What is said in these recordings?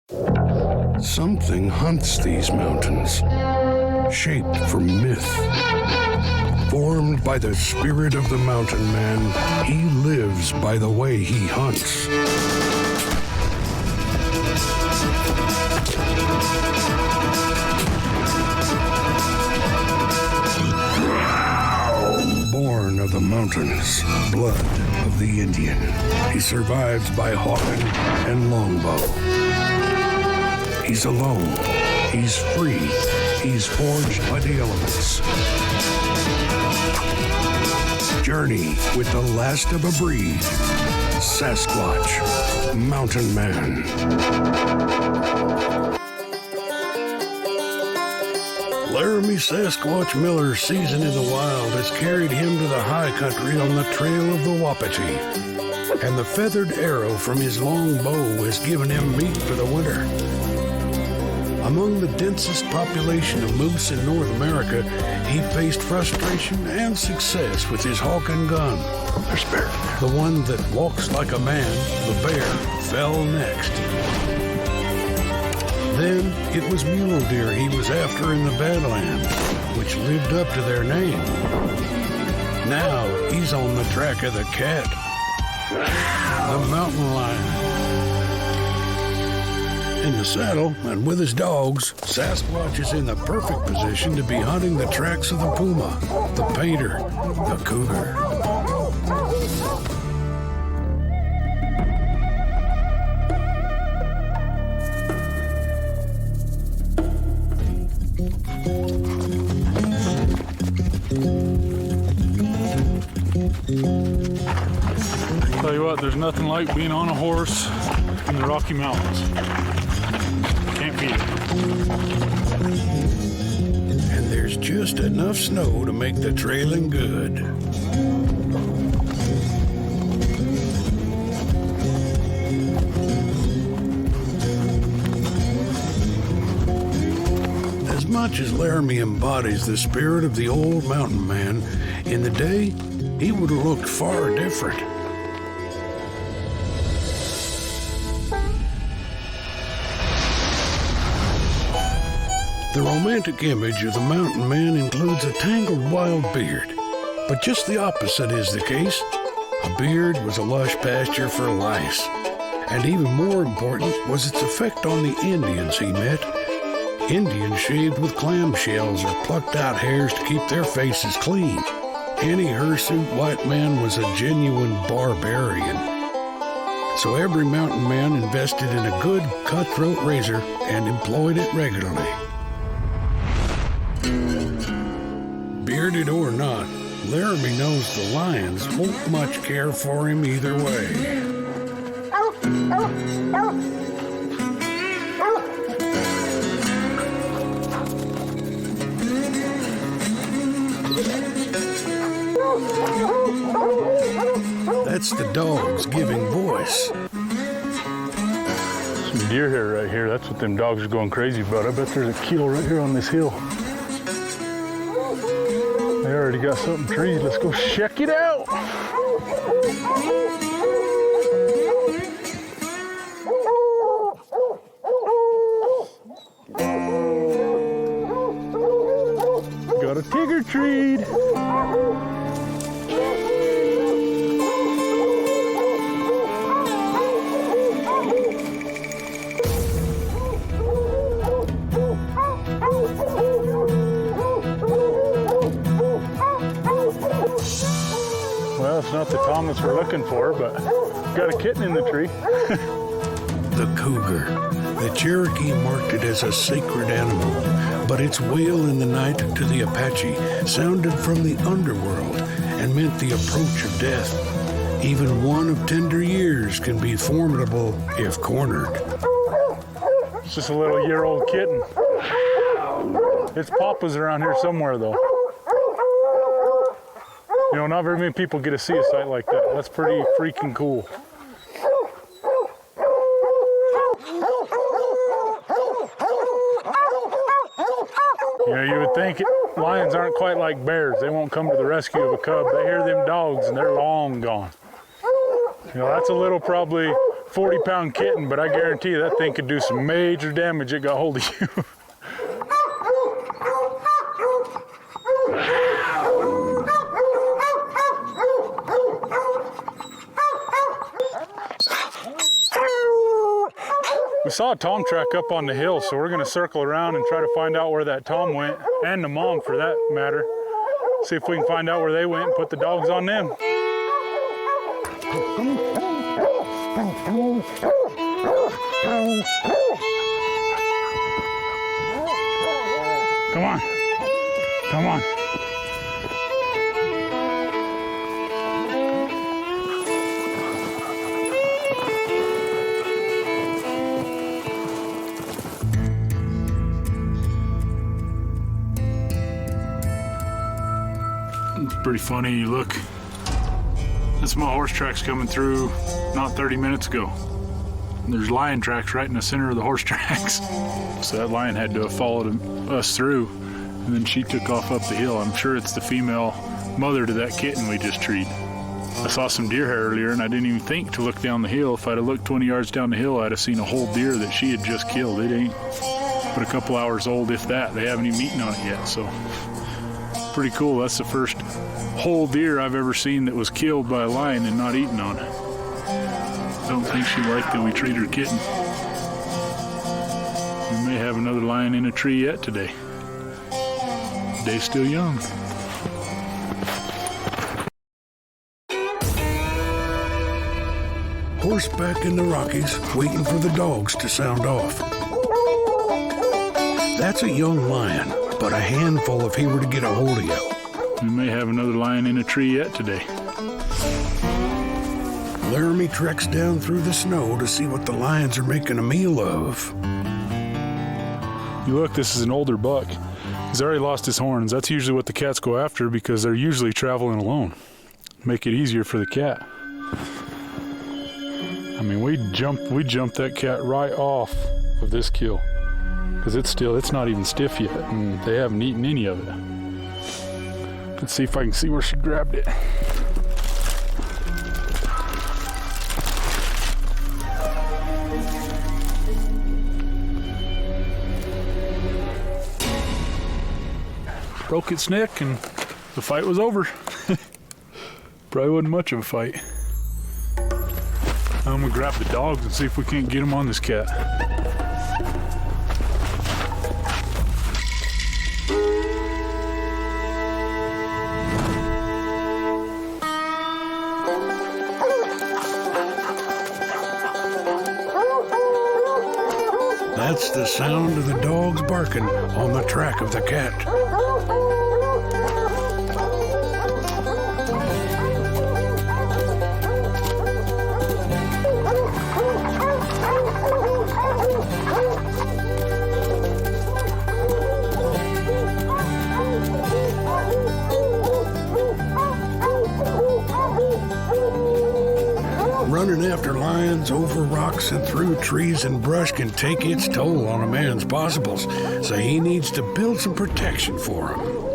Something hunts these mountains, shaped from myth. Formed by the spirit of the mountain man, he lives by the way he hunts. Born of the mountains, blood of the Indian, he survives by hawking and longbow. He's alone, he's free, he's forged by the elements. Journey with the last of a breed, Sasquatch, Mountain Man. Laramy Sasquatch Miller's season in the wild has carried him to the high country on the trail of the Wapiti, and the feathered arrow from his long bow has given him meat for the winter. Among the densest population of moose in North America, he faced frustration and success with his hawk and gun. There's bear. The one that walks like a man, the bear, fell next. Then it was mule deer he was after in the Badlands, which lived up to their name. Now he's on the track of the cat, the mountain lion. In the saddle and with his dogs, Sasquatch is in the perfect position to be hunting the tracks of the puma, the painter, the cougar. Tell you what, there's nothing like being on a horse in the Rocky Mountains. Can't beat it. And there's just enough snow to make the trailing good. As much as Laramy embodies the spirit of the old mountain man, in the day, he would have looked far different. The romantic image of the mountain man includes a tangled wild beard, but just the opposite is the case. A beard was a lush pasture for lice, and even more important was its effect on the Indians he met. Indians shaved with clamshells or plucked out hairs to keep their faces clean. Any hirsute white man was a genuine barbarian. So every mountain man invested in a good cutthroat razor and employed it regularly. Bearded or not, Laramy knows the lions won't much care for him either way. That's the dogs giving voice. Some deer hair right here. That's what them dogs are going crazy about. I bet there's a kill right here on this hill. They already got something treed. Let's go check it out. Got a cougar treed. Well, it's not the Thomas we're looking for, but got a kitten in the tree. The cougar. The Cherokee marked it as a sacred animal, but its wail in the night to the Apache sounded from the underworld and meant the approach of death. Even one of tender years can be formidable if cornered. It's just a little year-old kitten. Its papa's around here somewhere, though. You know, not very many people get to see a sight like that. That's pretty freaking cool. You know, you would think lions aren't quite like bears. They won't come to the rescue of a cub. They hear them dogs and they're long gone. You know, that's a little probably 40-pound kitten, but I guarantee you that thing could do some major damage. It got hold of you. We saw a tom track up on the hill, so we're gonna circle around and try to find out where that tom went, and the mom for that matter. See if we can find out where they went and put the dogs on them. Come on, come on. It's pretty funny. You look, that's my horse tracks coming through not 30 minutes ago. And there's lion tracks right in the center of the horse tracks. So that lion had to have followed us through, and then she took off up the hill. I'm sure it's the female mother to that kitten we just treed. I saw some deer hair earlier and I didn't even think to look down the hill. If I'd have looked 20 yards down the hill, I'd have seen a whole deer that she had just killed. It ain't but a couple hours old, if that. They haven't even eaten on it yet, so pretty cool. That's the first whole deer I've ever seen that was killed by a lion and not eaten on. I don't think she liked that we treated her kitten. We may have another lion in a tree yet today. Day's still young. Horseback in the Rockies, waiting for the dogs to sound off. That's a young lion, but a handful if he were to get a hold of you. We may have another lion in a tree yet today. Laramy treks down through the snow to see what the lions are making a meal of. You look, this is an older buck. He's already lost his horns. That's usually what the cats go after because they're usually traveling alone. Make it easier for the cat. I mean, we jumped that cat right off of this kill because it's not even stiff yet, and they haven't eaten any of it. Let's see if I can see where she grabbed it. Broke its neck and the fight was over. Probably wasn't much of a fight. I'm gonna grab the dogs and see if we can't get them on this cat. That's the sound of the dogs barking on the track of the cat. Running after lions over rocks and through trees and brush can take its toll on a man's possibles, so he needs to build some protection for him.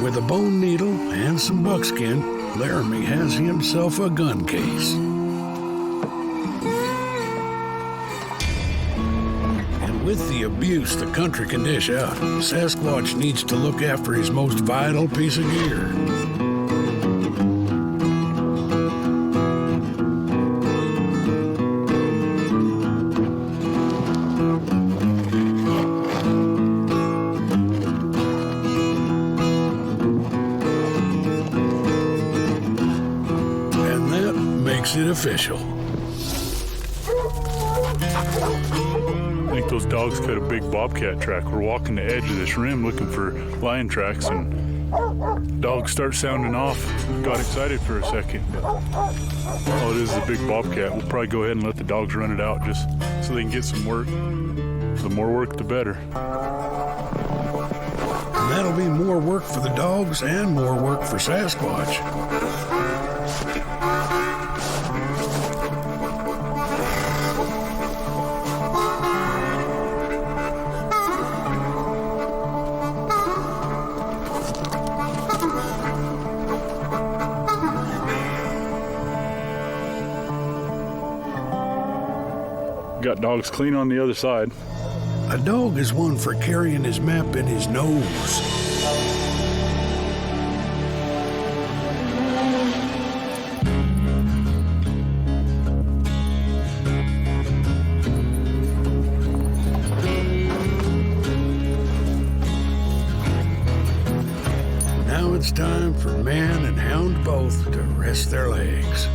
With a bone needle and some buckskin, Laramy has himself a gun case. And with the abuse the country can dish out, Sasquatch needs to look after his most vital piece of gear. Makes it official. I think those dogs cut a big bobcat track. We're walking the edge of this rim looking for lion tracks, and Dogs start sounding off. Got excited for a second, but all it is a big bobcat. We'll probably go ahead and let the dogs run it out just so they can get some work. The more work, the better. And that'll be more work for the dogs and more work for Sasquatch. Got dogs clean on the other side. A dog is one for carrying his map in his nose. Now it's time for man and hound both to rest their legs.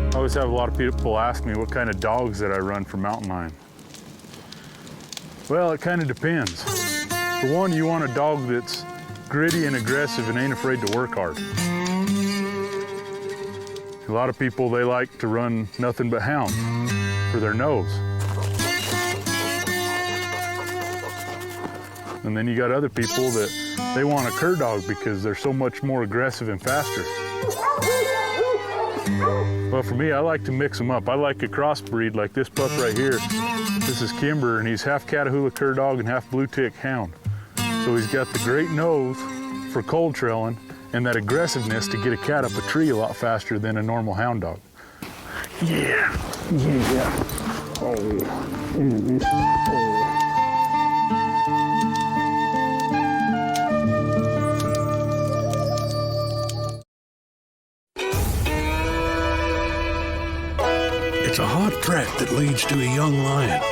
I always have a lot of people ask me what kind of dogs that I run for mountain lion. Well, it kind of depends. For one, you want a dog that's gritty and aggressive and ain't afraid to work hard. A lot of people, they like to run nothing but hound for their nose. And then you got other people that they want a cur dog because they're so much more aggressive and faster. Well, for me, I like to mix them up. I like a crossbreed like this pup right here. This is Kimber, and he's half Catahoula cur dog and half blue tick hound. So he's got the great nose for cold trailing and that aggressiveness to get a cat up a tree a lot faster than a normal hound dog. Yeah, yeah. Oh, It's a hot track that leads to a young lion.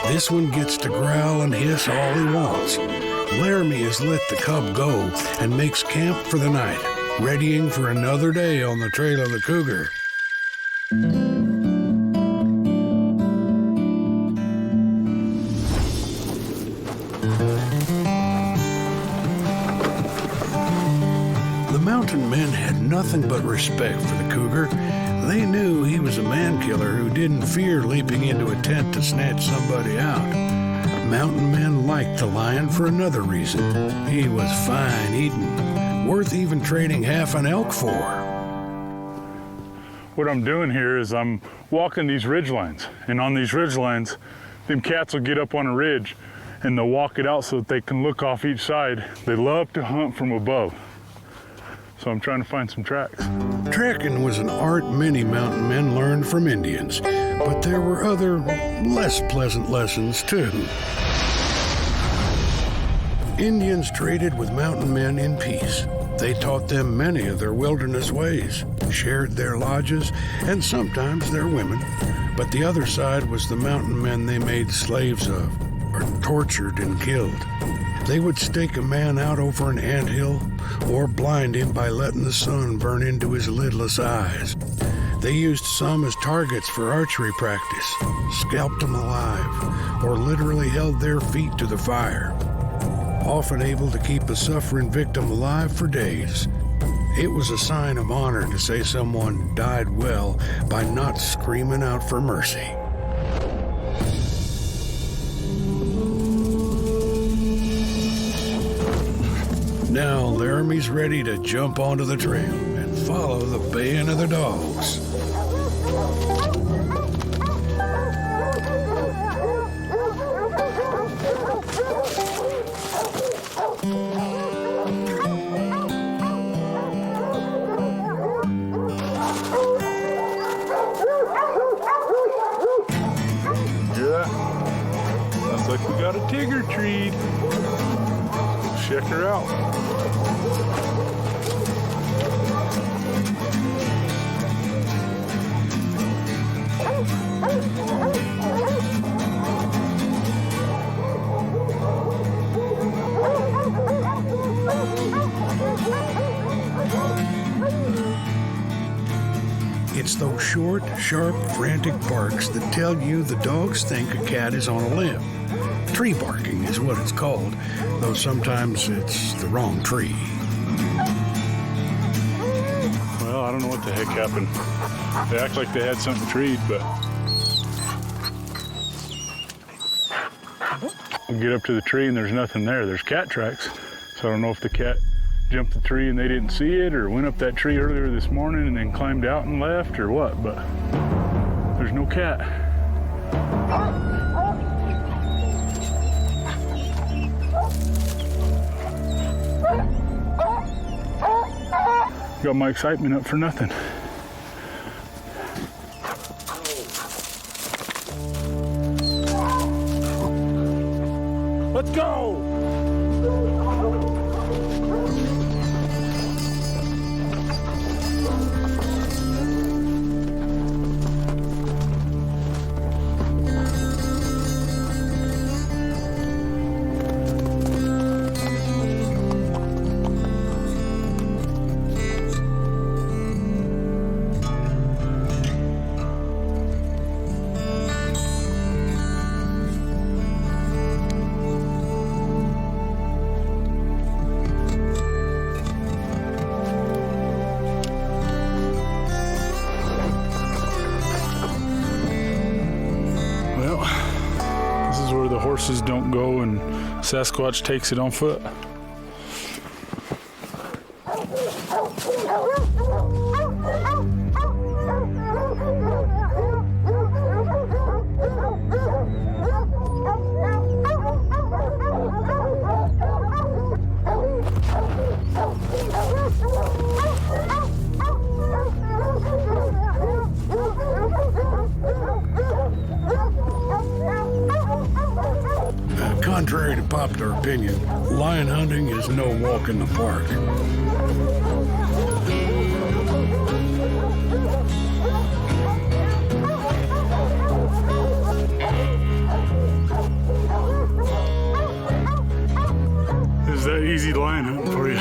This one gets to growl and hiss all he wants. Laramy has let the cub go and makes camp for the night, readying for another day on the trail of the cougar. The mountain men had nothing but respect for the cougar. They knew he was a man killer who didn't fear leaping into a tent to snatch somebody out. Mountain men liked the lion for another reason. He was fine eating, worth even trading half an elk for. What I'm doing here is I'm walking these ridge lines, and on these ridge lines, them cats will get up on a ridge and they'll walk it out so that they can look off each side. They love to hunt from above. So I'm trying to find some tracks. Tracking was an art many mountain men learned from Indians, but there were other, less pleasant lessons too. Indians traded with mountain men in peace. They taught them many of their wilderness ways, shared their lodges, and sometimes their women. But the other side was the mountain men they made slaves of, or tortured and killed. They would stake a man out over an anthill or blind him by letting the sun burn into his lidless eyes. They used some as targets for archery practice, scalped them alive, or literally held their feet to the fire, often able to keep a suffering victim alive for days. It was a sign of honor to say someone died well by not screaming out for mercy. Now Laramy's ready to jump onto the trail and follow the baying of the dogs. Hear that? Sounds like we got a tigger treed. Check her out. It's those short, sharp, frantic barks that tell you the dogs think a cat is on a limb. Tree barking is what it's called, though sometimes it's the wrong tree. Well, I don't know what the heck happened. They act like they had something treed, but we get up to the tree and there's nothing there. There's cat tracks. So I don't know if the cat jumped the tree and they didn't see it, or went up that tree earlier this morning and then climbed out and left, or what, but there's no cat. Got my excitement up for nothing. Let's go! Horses don't go and Sasquatch takes it on foot. Contrary to popular opinion, lion hunting is no walk in the park. Is that easy lion hunting for you?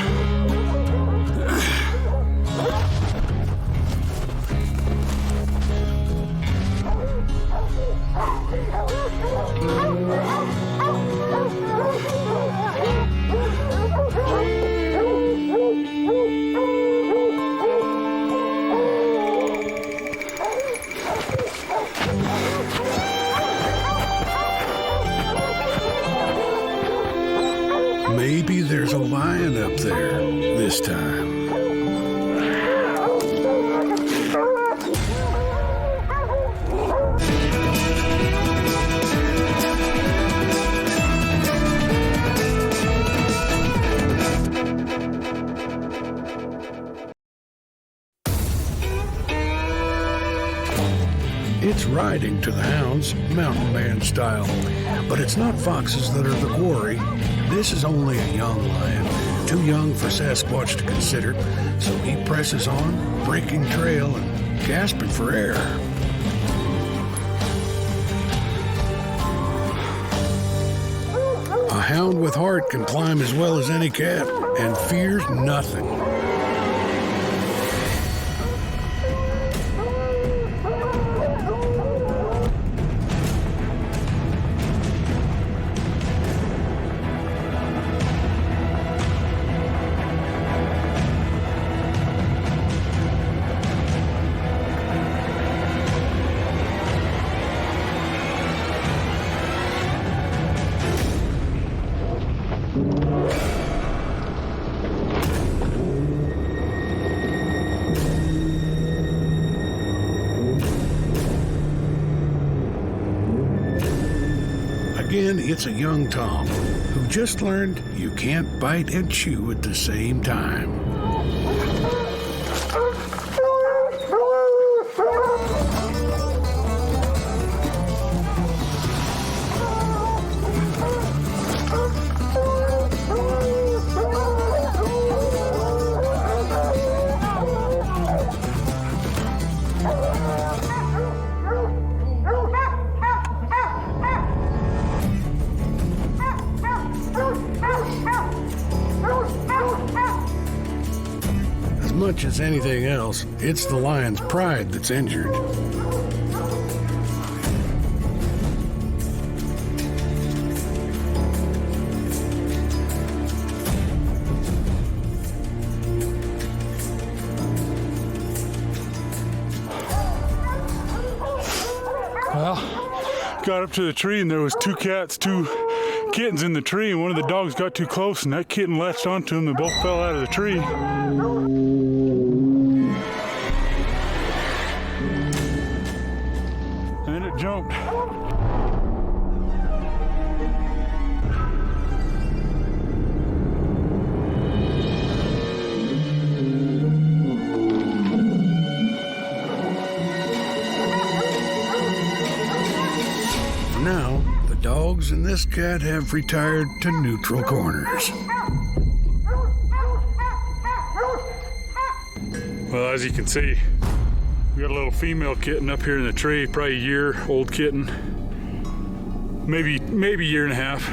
Maybe there's a lion up there this time. It's riding to the hounds, mountain man style. But it's not foxes that are the quarry. This is only a young lion, too young for Sasquatch to consider, so he presses on, breaking trail and gasping for air. A hound with heart can climb as well as any cat and fears nothing. Again, it's a young Tom who just learned you can't bite and chew at the same time. much as anything else, it's the lion's pride that's injured. Well, got up to the tree and there was two kittens in the tree, and one of the dogs got too close and that kitten latched onto them and both fell out of the tree. And then it jumped. Now, the dogs and this cat have retired to neutral corners. Well, as you can see, we got a little female kitten up here in the tree, probably a year-old kitten, maybe a year and a half.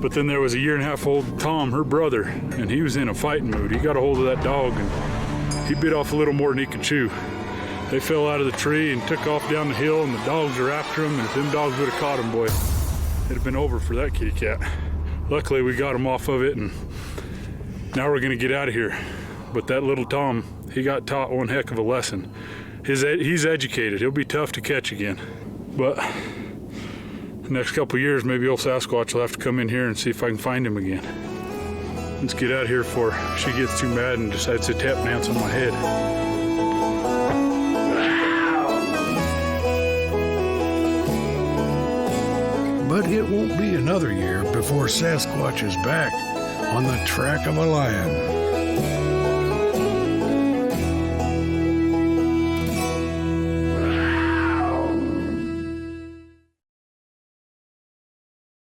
But then there was a year and a half old Tom, her brother, and he was in a fighting mood. He got a hold of that dog and he bit off a little more than he could chew. They fell out of the tree and took off down the hill, and the dogs are after them, and if them dogs would have caught them, boy, it'd have been over for that kitty cat. Luckily, we got him off of it, and now we're gonna get out of here. But that little Tom, he got taught one heck of a lesson. He's educated. He'll be tough to catch again. But the next couple years, maybe old Sasquatch will have to come in here and see if I can find him again. Let's get out of here before she gets too mad and decides to tap dance on my head. But it won't be another year before Sasquatch is back on the track of a lion.